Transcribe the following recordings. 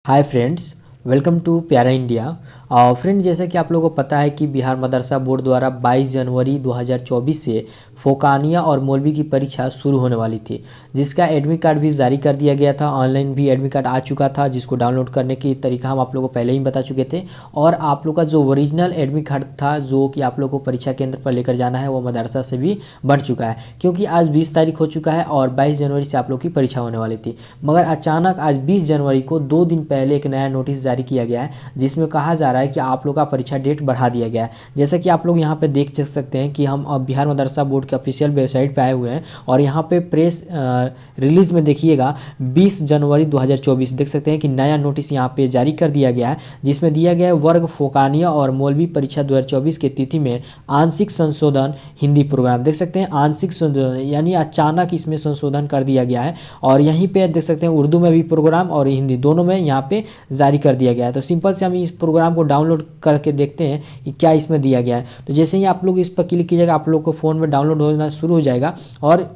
Hi friends, welcome to प्यारा India. Friend, जैसा कि आप लोगों को पता है कि बिहार मदरसा बोर्ड द्वारा 22 जनवरी 2024 से फोकानिया और मौलवी की परीक्षा शुरू होने वाली थी, जिसका एडमिट कार्ड भी जारी कर दिया गया था। ऑनलाइन भी एडमिट कार्ड आ चुका था, जिसको डाउनलोड करने की तरीका हम आप लोगों को पहले ही बता चुके थे। और आप लोग का जो ओरिजिनल एडमिट कार्ड था, जो कि आप लोग को परीक्षा केंद्र पर लेकर जाना है, वो मदरसा से भी बढ़ चुका है, क्योंकि आज 20 तारीख हो चुका है और 22 जनवरी से आप लोग की परीक्षा होने वाली थी। मगर अचानक आज 20 जनवरी को 2 दिन पहले एक नया नोटिस जारी किया गया है, जिसमें कहा जा रहा है कि आप लोग का परीक्षा डेट बढ़ा दिया गया है। जैसा कि आप लोग यहाँ पे देख सकते हैं कि हम अब बिहार मदरसा बोर्ड के ऑफिशियल वेबसाइट पे आए हुए हैं और यहाँ पे प्रेस रिलीज में देखिएगा 20 जनवरी 2024 देख सकते हैं कि नया नोटिस यहाँ पे जारी कर दिया गया है, जिसमें दिया गया है वर्ग फोकानिया और मौलवी परीक्षा 2024 की तिथि में आंशिक संशोधन हिंदी प्रोग्राम। देख सकते हैं आंशिक संशोधन यानी अचानक इसमें संशोधन कर दिया गया है और यहीं पे देख सकते हैं उर्दू में भी प्रोग्राम और हिंदी दोनों में यहाँ पे जारी कर दिया गया है। तो सिंपल से हम इस प्रोग्राम को डाउनलोड करके देखते हैं कि क्या इसमें दिया गया है। तो जैसे ही आप लोग इस पर क्लिक कीजिएगा, आप लोग को फ़ोन में डाउनलोड होना शुरू हो जाएगा। और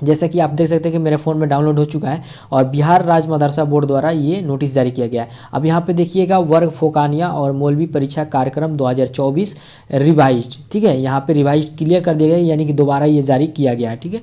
जैसा कि आप देख सकते हैं कि मेरे फ़ोन में डाउनलोड हो चुका है और बिहार राज्य मदरसा बोर्ड द्वारा ये नोटिस जारी किया गया है। अब यहाँ पे देखिएगा वर्ग फोकानिया और मौलवी परीक्षा कार्यक्रम 2024 रिवाइज, ठीक है, यहाँ पे रिवाइज क्लियर कर दिया गया, यानी कि दोबारा ये जारी किया गया है। ठीक है,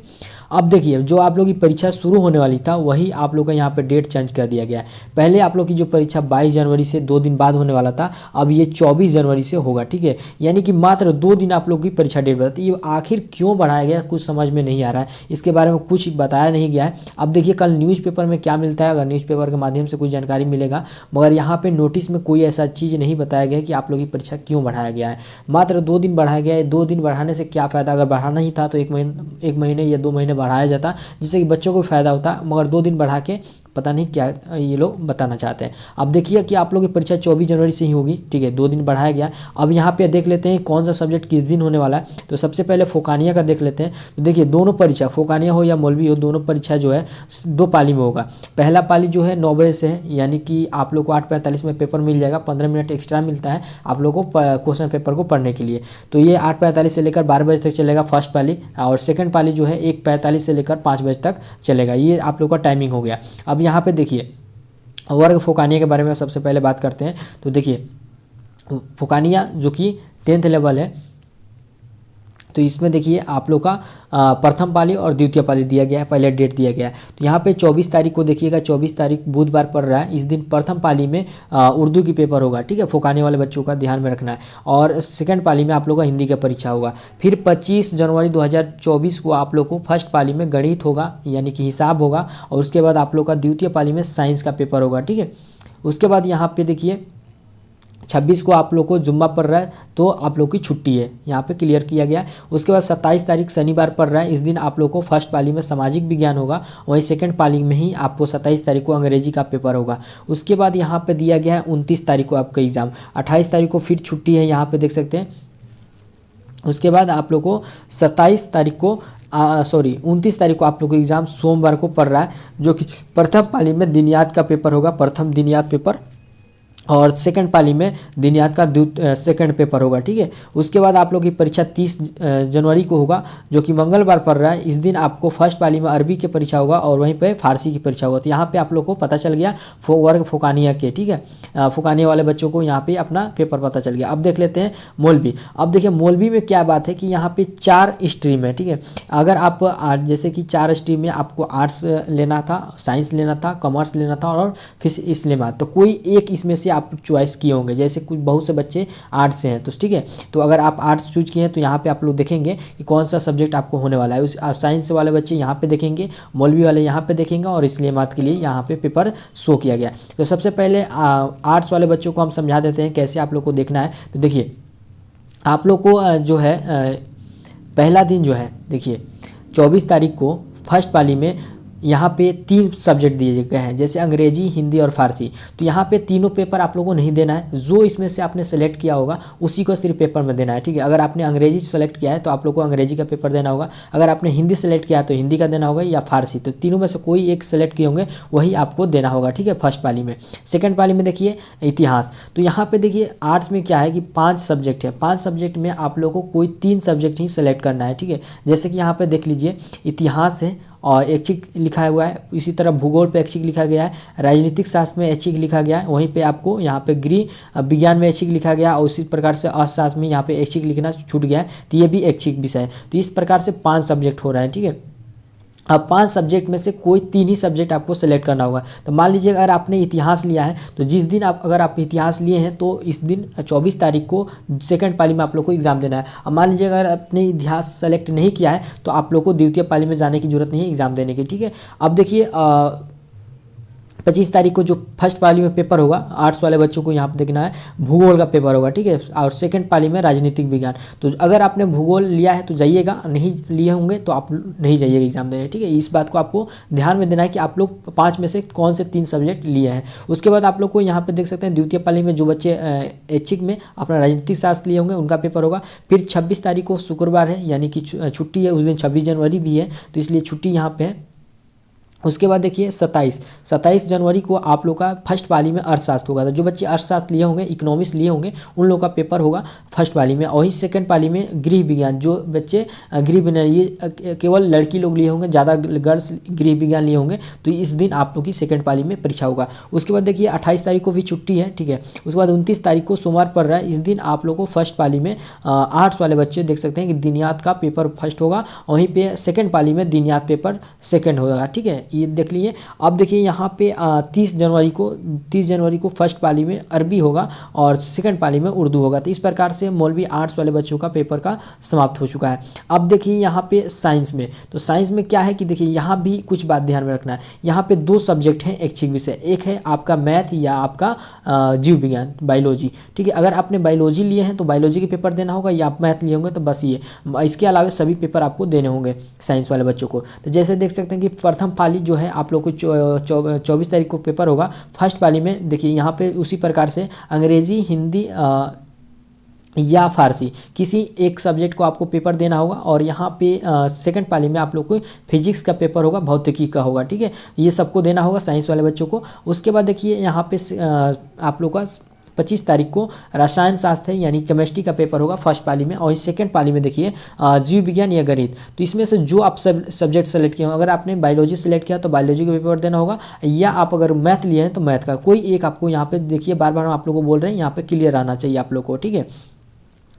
अब देखिए जो आप लोग की परीक्षा शुरू होने वाली था वही आप लोग का यहाँ पे डेट चेंज कर दिया गया है। पहले आप लोग की जो परीक्षा 22 जनवरी से 2 दिन बाद होने वाला था, अब ये 24 जनवरी से होगा। ठीक है, यानी कि मात्र 2 दिन आप लोग की परीक्षा डेट बढ़ा। ये आखिर क्यों बढ़ाया गया कुछ समझ में नहीं आ रहा है, इसके बारे में कुछ बताया नहीं गया है। अब देखिए कल न्यूज़पेपर में क्या मिलता है, अगर न्यूज़पेपर के माध्यम से कोई जानकारी मिलेगा, मगर यहाँ पे नोटिस में कोई ऐसा चीज़ नहीं बताया गया कि आप लोग की परीक्षा क्यों बढ़ाया गया है। मात्र 2 दिन बढ़ाया गया है। 2 दिन बढ़ाने से क्या फ़ायदा, अगर बढ़ाना ही था तो 1 महीने या 2 महीने बढ़ाया जाता, जिससे कि बच्चों को फ़ायदा होता, मगर 2 दिन बढ़ा के पता नहीं क्या ये लोग बताना चाहते हैं। अब देखिए कि आप लोग की परीक्षा 24 जनवरी से ही होगी। ठीक है, 2 दिन बढ़ाया गया। अब यहाँ पे देख लेते हैं कौन सा सब्जेक्ट किस दिन होने वाला है। तो सबसे पहले फोकानिया का देख लेते हैं। तो देखिए दोनों परीक्षा, फोकानिया हो या मौलवी हो, दोनों परीक्षा जो है 2 पाली में होगा। पहला पाली जो है 9 बजे से है, यानी कि आप लोग को 8:45 में पेपर मिल जाएगा। 15 मिनट एक्स्ट्रा मिलता है आप लोग को क्वेश्चन पेपर को पढ़ने के लिए। तो ये 8:45 से लेकर 12 बजे तक चलेगा फर्स्ट पाली, और सेकेंड पाली जो है 1:45 से लेकर 5 बजे तक चलेगा। ये आप लोग का टाइमिंग हो गया। अब यहाँ पे देखिए वर्ग फोकानिया के बारे में सबसे पहले बात करते हैं। तो देखिए फोकानिया जो कि 10th लेवल है, तो इसमें देखिए आप लोग का प्रथम पाली और द्वितीय पाली दिया गया है, पहले डेट दिया गया है। तो यहाँ पे 24 तारीख को देखिएगा, 24 तारीख बुधवार पड़ रहा है। इस दिन प्रथम पाली में उर्दू की पेपर होगा। ठीक है, फोकाने वाले बच्चों का ध्यान में रखना है। और सेकंड पाली में आप लोग का हिंदी का परीक्षा होगा। फिर 25 जनवरी 2024 को आप लोग को फर्स्ट पाली में गणित होगा, यानी कि हिसाब होगा, और उसके बाद आप लोग का द्वितीय पाली में साइंस का पेपर होगा। ठीक है, उसके बाद यहाँ पे देखिए 26 को आप लोग को जुम्मा पड़ रहा है, तो आप लोग की छुट्टी है, यहाँ पे क्लियर किया गया। उसके बाद 27 तारीख शनिवार पड़ रहा है। इस दिन आप लोग को फर्स्ट पाली में सामाजिक विज्ञान होगा, वहीं सेकंड पाली में ही आपको 27 तारीख को अंग्रेजी का पेपर होगा। उसके बाद यहाँ पे दिया गया है 29 तारीख को आपका एग्ज़ाम। 28 तारीख को फिर छुट्टी है, यहाँ पे देख सकते हैं। उसके बाद आप लोग को 27 तारीख को 29 तारीख को आप लोग को एग्ज़ाम सोमवार को पड़ रहा है, जो कि प्रथम पाली में दिनियात का पेपर होगा, प्रथम दिनियात पेपर, और सेकंड पाली में दिनियात का सेकंड पेपर होगा। ठीक है, उसके बाद आप लोग की परीक्षा 30 जनवरी को होगा, जो कि मंगलवार पड़ रहा है। इस दिन आपको फर्स्ट पाली में अरबी की परीक्षा होगा और वहीं पे फारसी की परीक्षा होगा। तो यहाँ पे आप लोग को पता चल गया वर्ग फोकानिया के। ठीक है, फोकानिया वाले बच्चों को यहाँ पे अपना पेपर पता चल गया। अब देख लेते हैं मौलवी। अब देखिए मौलवी में क्या बात है कि यहाँ पे 4 स्ट्रीम है। ठीक है, अगर आप जैसे कि 4 स्ट्रीम में आपको आर्ट्स लेना था, साइंस लेना था, कॉमर्स लेना था और फिजिक्स लेना, तो कोई एक इसमें से आप चॉइस किए होंगे। जैसे कुछ बहुत से बच्चे आर्ट्स से हैं, तो ठीक है, तो अगर आप आर्ट्स चूज किए हैं तो यहाँ पे आप लोग देखेंगे कि कौन सा सब्जेक्ट आपको होने वाला है। उस साइंस वाले बच्चे यहाँ पे देखेंगे, मौलवी वाले यहाँ पे देखेंगे, और इस्लामात के लिए यहाँ पे पेपर शो किया गया। तो सबसे पहले आर्ट्स वाले बच्चों को हम समझा देते हैं कैसे आप लोग को देखना है। तो देखिए आप लोग को जो है पहला दिन जो है, देखिए 24 तारीख को फर्स्ट पाली में यहाँ पे 3 सब्जेक्ट दिए गए हैं, जैसे अंग्रेजी, हिंदी और फारसी। तो यहाँ पे तीनों पेपर आप लोगों को नहीं देना है, जो इसमें से आपने सेलेक्ट किया होगा उसी को सिर्फ पेपर में देना है। ठीक है, अगर आपने अंग्रेजी सेलेक्ट किया है तो आप लोग को अंग्रेजी का पेपर देना होगा, अगर आपने हिंदी सेलेक्ट किया है तो हिंदी का देना होगा, या फारसी। तो तीनों में से कोई एक सेलेक्ट किए होंगे वही आपको देना होगा। ठीक है, फर्स्ट पाली में। सेकेंड पाली में देखिए इतिहास। तो यहाँ पे देखिए आर्ट्स में क्या है कि 5 सब्जेक्ट है, 5 सब्जेक्ट में आप लोग को कोई 3 सब्जेक्ट ही सेलेक्ट करना है। ठीक है, जैसे कि यहाँ पे देख लीजिए इतिहास है और ऐच्छिक लिखा हुआ है। इसी तरह भूगोल पे ऐच्छिक लिखा गया है, राजनीतिक शास्त्र में ऐच्छिक लिखा गया है, वहीं पे आपको यहाँ पे गृह विज्ञान में ऐच्छिक लिखा गया और उसी प्रकार से अर्थशास्त्र में यहाँ पे ऐच्छिक लिखना छूट गया है, तो ये भी ऐच्छिक विषय है। तो इस प्रकार से 5 सब्जेक्ट हो रहा है, ठीक है। अब 5 सब्जेक्ट में से कोई 3 ही सब्जेक्ट आपको सेलेक्ट करना होगा। तो मान लीजिए अगर आपने इतिहास लिया है तो जिस दिन अगर आप इतिहास लिए हैं तो इस दिन 24 तारीख को सेकंड पाली में आप लोग को एग्जाम देना है। अब मान लीजिए अगर आपने इतिहास सेलेक्ट नहीं किया है तो आप लोग को द्वितीय पाली में जाने की जरूरत नहीं है एग्जाम देने की, ठीक है। अब देखिए 25 तारीख को जो फर्स्ट पाली में पेपर होगा, आर्ट्स वाले बच्चों को यहाँ पे देखना है, भूगोल का पेपर होगा, ठीक है। और सेकंड पाली में राजनीतिक विज्ञान। तो अगर आपने भूगोल लिया है तो जाइएगा, नहीं लिए होंगे तो आप नहीं जाइएगा एग्जाम देने, ठीक है। इस बात को आपको ध्यान में देना है कि आप लोग 5 में से कौन से 3 सब्जेक्ट लिए हैं। उसके बाद आप लोग को यहाँ पे देख सकते हैं द्वितीय पाली में जो बच्चे ऐच्छिक में अपना राजनीतिक शास्त्र लिए होंगे उनका पेपर होगा। फिर 26 तारीख को शुक्रवार है, यानी कि छुट्टी है, उस दिन 26 जनवरी भी है, तो इसलिए छुट्टी यहाँ पे है। उसके बाद देखिए 27 जनवरी को आप लोग का फर्स्ट पाली में अर्थशास्त्र होगा। तो जो बच्चे अर्थशास्त्र लिए होंगे, इकोनॉमिक्स लिए होंगे, उन लोगों का पेपर होगा फर्स्ट पाली में। और वहीं सेकंड पाली में गृह विज्ञान, जो बच्चे गृह विज्ञान ये केवल लड़की लोग लिए होंगे, ज़्यादा गर्ल्स गृह विज्ञान लिए होंगे, तो इस दिन आप लोग की सेकंड पाली में परीक्षा होगा। उसके बाद देखिए 28 तारीख को भी छुट्टी है, ठीक है। उसके बाद 29 तारीख को सोमवार पड़ रहा है, इस दिन आप लोग को फर्स्ट पाली में आर्ट्स वाले बच्चे देख सकते हैं कि दिनयात का पेपर फर्स्ट होगा, वहीं पे सेकंड पाली में दिनयात पेपर सेकंड होगा, ठीक है। ये देख लीजिए। अब देखिए यहाँ पे 30 जनवरी को फर्स्ट पाली में अरबी होगा और सेकंड पाली में उर्दू होगा। तो इस प्रकार से मौलवी आर्ट्स वाले बच्चों का पेपर का समाप्त हो चुका है। अब देखिए यहाँ पे साइंस में, तो साइंस में क्या है कि देखिए यहाँ भी कुछ बात ध्यान में रखना है। यहाँ पे 2 सब्जेक्ट हैं ऐच्छिक विषय, एक है आपका मैथ या आपका जीव विज्ञान बायोलॉजी, ठीक है। अगर आपने बायोलॉजी लिए हैं तो बायोलॉजी के पेपर देना होगा, या आप मैथ लिए होंगे तो बस ये, इसके अलावा सभी पेपर आपको देने होंगे साइंस वाले बच्चों को। तो जैसे देख सकते हैं कि प्रथम पाली जो है आप लोग को 24 तारीख को पेपर होगा फर्स्ट पाली में। देखिए यहाँ पे उसी प्रकार से अंग्रेजी, हिंदी या फारसी किसी एक सब्जेक्ट को आपको पेपर देना होगा। और यहाँ पे सेकंड पाली में आप लोग को फिजिक्स का पेपर होगा, भौतिकी का होगा, ठीक है। ये सबको देना होगा साइंस वाले बच्चों को। उसके बाद देखिए यहाँ पे आप लोग का 25 तारीख को रसायन शास्त्र यानी केमिस्ट्री का पेपर होगा फर्स्ट पाली में। और सेकंड पाली में देखिए जीव विज्ञान या गणित। तो इसमें से जो आप सब्जेक्ट सेलेक्ट किए हो, अगर आपने बायोलॉजी सेलेक्ट किया तो बायोलॉजी का पेपर देना होगा, या आप अगर मैथ लिए हैं तो मैथ का। कोई एक आपको यहाँ पे देखिए, बार बार हम आप लोगों को बोल रहे हैं, यहाँ पे क्लियर आना चाहिए आप लोग को, ठीक है।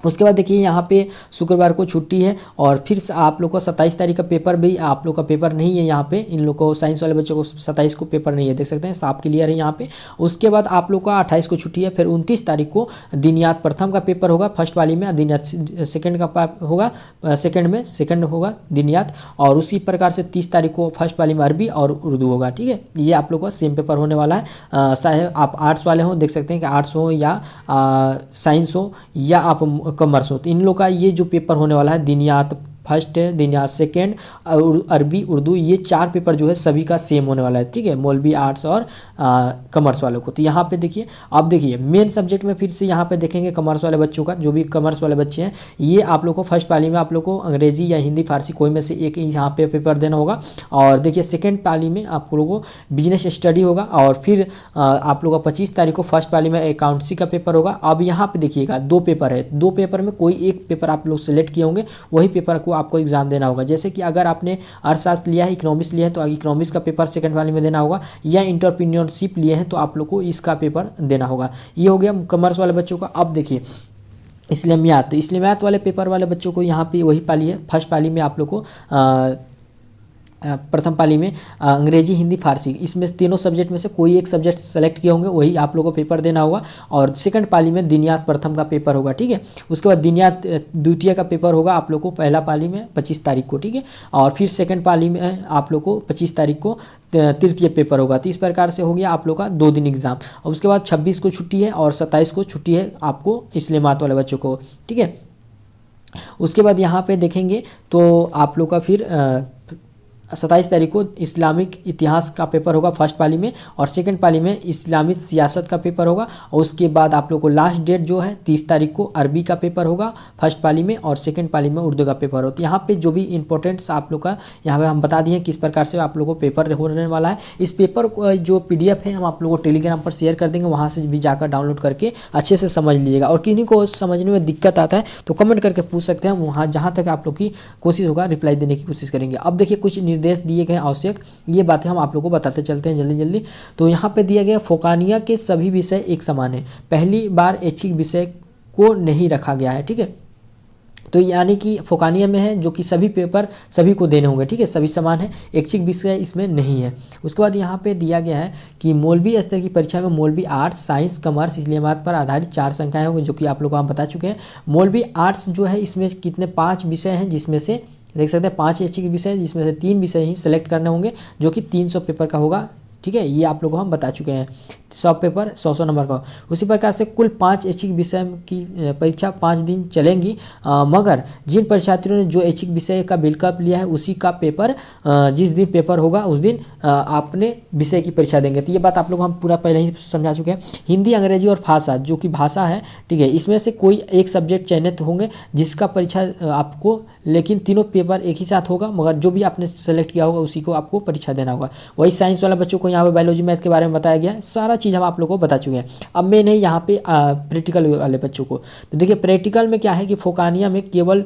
उसके बाद देखिए यहाँ पे शुक्रवार को छुट्टी है और फिर आप लोग को 27 तारीख का पेपर भी आप लोग का पेपर नहीं है। यहाँ पे इन लोग को साइंस वाले बच्चों को 27 को पेपर नहीं है, देख सकते हैं साफ क्लियर है यहाँ पे। उसके बाद आप लोग का 28 को छुट्टी है। फिर 29 तारीख को दिनयात प्रथम का पेपर होगा फर्स्ट वाली में, दिनयात सेकंड का होगा सेकंड में, सेकंड होगा दिनयात। और उसी प्रकार से 30 तारीख को फर्स्ट वाली में अरबी और उर्दू होगा, ठीक है। ये आप लोग का सेम पेपर होने वाला है, चाहे आप आर्ट्स वाले हों, देख सकते हैं कि आर्ट्स हो या साइंस हो या आप कॉमर्स हो, तो इन लोग का ये जो पेपर होने वाला है दिनयात फर्स्ट, दिनयात सेकेंड और अरबी उर्दू, ये 4 पेपर जो है सभी का सेम होने वाला है, ठीक है, मौलवी आर्ट्स और कॉमर्स वालों को। तो यहाँ पे देखिए, अब देखिए मेन सब्जेक्ट में फिर से यहाँ पे देखेंगे कॉमर्स वाले बच्चों का, जो भी कॉमर्स वाले बच्चे हैं, ये आप लोग को फर्स्ट पाली में आप लोग को अंग्रेजी या हिंदी फारसी कोई में से एक यहाँ पे पेपर देना होगा। और देखिए सेकेंड पाली में आप लोगों को बिजनेस स्टडी होगा। और फिर आप लोग का 25 तारीख को फर्स्ट पाली में अकाउंटेंसी का पेपर होगा। अब यहाँ पे देखिएगा 2 पेपर है, 2 पेपर में कोई एक पेपर आप लोग सेलेक्ट किए होंगे, वही पेपर को आपको एग्जाम देना होगा। जैसे कि अगर आपने अर्थशास्त्र लिया है, इकोनॉमिक्स लिया है, तो इकोनॉमिक्स का पेपर सेकंड वाले में देना होगा, या एंटरप्रेन्योरशिप लिए हैं तो आप लोग को इसका पेपर देना होगा। ये हो गया कॉमर्स वाले बच्चों का। अब देखिए इस्लामियात, तो इस्लामियात वाले पेपर वाले बच्चों को यहाँ पे वही पाली है, फर्स्ट पाली में आप लोग को प्रथम पाली में अंग्रेजी, हिंदी, फारसी, इसमें तीनों सब्जेक्ट में से कोई एक सब्जेक्ट सेलेक्ट किए होंगे, वही आप लोगों को पेपर देना होगा। और सेकंड पाली में दिनयात प्रथम का पेपर होगा, ठीक है। उसके बाद दिनयात द्वितीय का पेपर होगा आप लोग को पहला पाली में 25 तारीख को, ठीक है। और फिर सेकंड पाली में आप लोग को 25 तारीख को तृतीय पेपर होगा। तो इस प्रकार से हो गया आप लोग का 2 दिन एग्जाम। और उसके बाद 26 को छुट्टी है और 27 को छुट्टी है आपको इस्लामियात वाले बच्चों को, ठीक है। उसके बाद यहाँ पे देखेंगे तो आप लोग का फिर 27 तारीख को इस्लामिक इतिहास का पेपर होगा फर्स्ट पाली में, और सेकंड पाली में इस्लामिक सियासत का पेपर होगा। और उसके बाद आप लोग को लास्ट डेट जो है 30 तारीख को अरबी का पेपर होगा फर्स्ट पाली में, और सेकंड पाली में उर्दू का पेपर हो। तो यहाँ पे जो भी इंपॉर्टेंट्स आप लोग का यहाँ पे हम बता दिए किस प्रकार से आप लोग को पेपर होने वाला है। इस पेपर को जो PDF है हम आप लोग को टेलीग्राम पर शेयर कर देंगे, वहाँ से भी जाकर डाउनलोड करके अच्छे से समझ लीजिएगा। और किन्हीं को समझने में दिक्कत आता है तो कमेंट करके पूछ सकते हैं, वहाँ जहाँ तक आप लोग की कोशिश होगा रिप्लाई देने की कोशिश करेंगे। अब देखिए कुछ निर्देश दिए गए आवश्यक, ये बातें हम आप लोगों को बताते चलते हैं जल्दी जल्दी। तो यहाँ पे दिया गया फोकानिया के सभी विषय एक समान है, पहली बार ऐच्छिक विषय को नहीं रखा गया है, ठीक है। तो यानी कि फोकानिया में है जो कि सभी पेपर सभी को देने होंगे, ठीक है, सभी समान है, ऐच्छिक विषय इसमें नहीं है। उसके बाद यहाँ पे दिया गया है कि मौलवी स्तर की परीक्षा में मौलवी आर्ट्स, साइंस, कॉमर्स, इसलिए बात पर आधारित 4 संख्याएं होंगी, जो कि आप लोग को हम बता चुके हैं। मौलवी आर्ट्स जो है इसमें कितने 5 विषय हैं, जिसमें से देख सकते हैं 5 ऐच्छिक विषय, जिसमें से 3 विषय ही सेलेक्ट करने होंगे, जो कि 300 पेपर का होगा, ठीक है, ये आप लोगों को हम बता चुके हैं। 100 पेपर 100 नंबर का। उसी प्रकार से कुल 5 ऐच्छिक विषय की परीक्षा 5 दिन चलेंगी, मगर जिन परीक्षार्थियों ने जो ऐच्छिक विषय का विकल्प लिया है उसी का पेपर जिस दिन पेपर होगा उस दिन अपने विषय की परीक्षा देंगे। तो ये बात आप लोग हम पूरा पहले ही समझा चुके हैं। हिंदी, अंग्रेजी और भाषा जो कि भाषा है, ठीक है, इसमें से कोई एक सब्जेक्ट चयनित होंगे जिसका परीक्षा आपको, लेकिन तीनों पेपर एक ही साथ होगा, मगर जो भी आपने सेलेक्ट किया होगा उसी को आपको परीक्षा देना होगा। वही साइंस वाला बच्चों को यहाँ पे बायोलॉजी मैथ के बारे में बताया गया है, सारा चीज़ हम आप लोगों को बता चुके हैं। अब मैं नहीं यहाँ पे प्रैक्टिकल वाले बच्चों को, तो देखिए प्रैक्टिकल में क्या है कि फोकानिया में केवल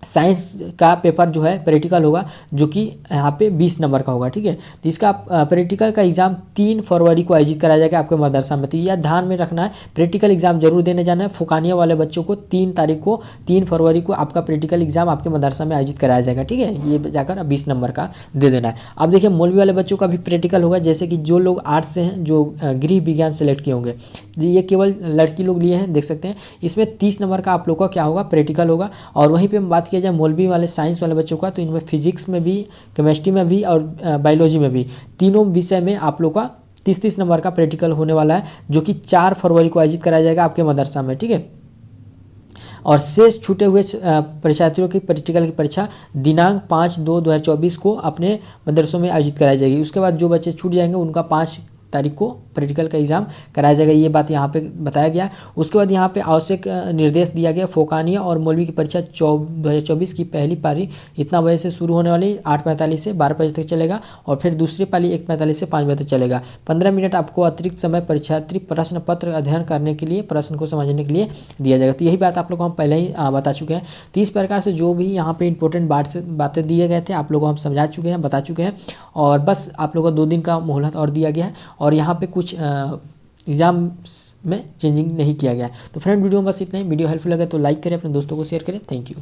साइंस का पेपर जो है प्रैक्टिकल होगा, जो कि यहाँ पे 20 नंबर का होगा, ठीक है। तो इसका प्रैक्टिकल का एग्जाम 3 फरवरी को आयोजित कराया जाएगा आपके मदरसा में। तो यह ध्यान में रखना है, प्रैक्टिकल एग्जाम जरूर देने जाना है। फोकानिया वाले बच्चों को 3 फरवरी को आपका प्रैक्टिकल एग्जाम आपके मदरसा में आयोजित कराया जाएगा, ठीक है। ये जाकर 20 नंबर का दे देना है। अब देखिए मौलवी वाले बच्चों का भी प्रैक्टिकल होगा, जैसे कि जो लोग आर्ट्स से हैं, जो गृह विज्ञान सेलेक्ट किए होंगे, ये केवल लड़की लोग लिए हैं, देख सकते हैं। इसमें 30 नंबर का आप लोग का क्या होगा, प्रैक्टिकल होगा। और वहीं पर बात किया जाए मौलवी वाले साइंस वाले बच्चों का, तो इनमें फिजिक्स में भी, केमिस्ट्री में भी और बायोलॉजी में भी, तीनों विषय में आप लोग का 30-30 नंबर का प्रैक्टिकल होने वाला है, जो कि 4 फरवरी को आयोजित कराया जाएगा आपके मदरसा में, ठीक है। और शेष छूटे हुए परीक्षार्थियों की प्रैक्टिकल की परीक्षा दिनांक 5/2/2024 को अपने मदरसों में आयोजित कराई जाएगी। उसके बाद जो बच्चे छूट जाएंगे उनका 5 तारीख को प्रैक्टिकल का एग्जाम कराया जाएगा, ये बात यहाँ पे बताया गया। उसके बाद यहाँ पे आवश्यक निर्देश दिया गया, फोकानिया और मौलवी की परीक्षा 2024 की पहली पारी इतना बजे से शुरू होने वाली, 8:45 से 12 बजे तक चलेगा, और फिर दूसरी पाली 1:45 से 5 बजे तक चलेगा। 15 मिनट आपको अतिरिक्त समय परीक्षार्थी प्रश्न पत्र अध्ययन करने के लिए, प्रश्न को समझने के लिए दिया जाएगा। तो यही बात आप लोग को हम पहले ही बता चुके हैं। तो इस प्रकार से जो भी यहाँ पे इंपॉर्टेंट बातें दिए गए थे आप लोगों को हम समझा चुके हैं, बता चुके हैं, और बस आप लोगों को 2 दिन का मोहलत और दिया गया है, और यहाँ पे कुछ एग्जाम में चेंजिंग नहीं किया गया है। तो फ्रेंड वीडियो में बस इतना ही। वीडियो हेल्पफुल लगे तो लाइक करें, अपने दोस्तों को शेयर करें। Thank you.